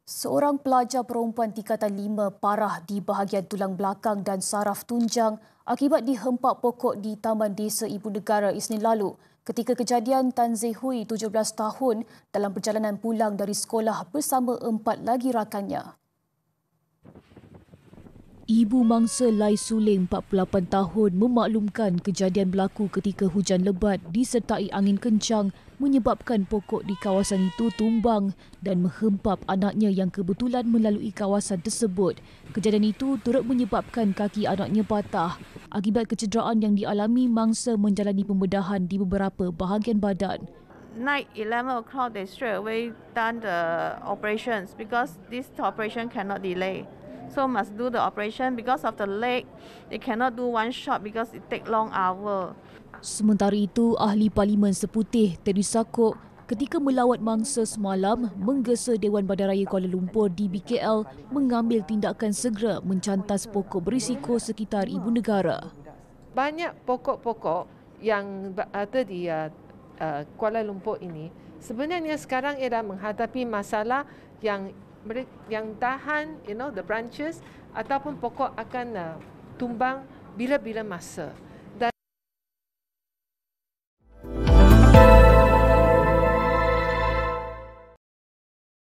Seorang pelajar perempuan tingkatan 5 parah di bahagian tulang belakang dan saraf tunjang akibat dihempap pokok di Taman Desa Ibu Negara Isnin lalu. Ketika kejadian, Tan Zehui, 17 tahun, dalam perjalanan pulang dari sekolah bersama 4 lagi rakannya. Ibu mangsa Lai Suling, 48 tahun, memaklumkan kejadian berlaku ketika hujan lebat disertai angin kencang menyebabkan pokok di kawasan itu tumbang dan menghempap anaknya yang kebetulan melalui kawasan tersebut. Kejadian itu turut menyebabkan kaki anaknya patah. Akibat kecederaan yang dialami, mangsa menjalani pembedahan di beberapa bahagian badan. Night 11 o'clock, they straight away done the operations because this operation cannot delay. So must do the operation because of the leg. They cannot do one shot because it take long hour. Sementara itu, Ahli Parlimen Seputih Teresa Kok ketika melawat mangsa semalam menggesa Dewan Bandaraya Kuala Lumpur di BKL mengambil tindakan segera mencantas pokok berisiko sekitar ibu negara. Banyak pokok-pokok yang ada di Kuala Lumpur ini sebenarnya sekarang ia menghadapi masalah yang tahan, the branches ataupun pokok akan tumbang bila-bila masa.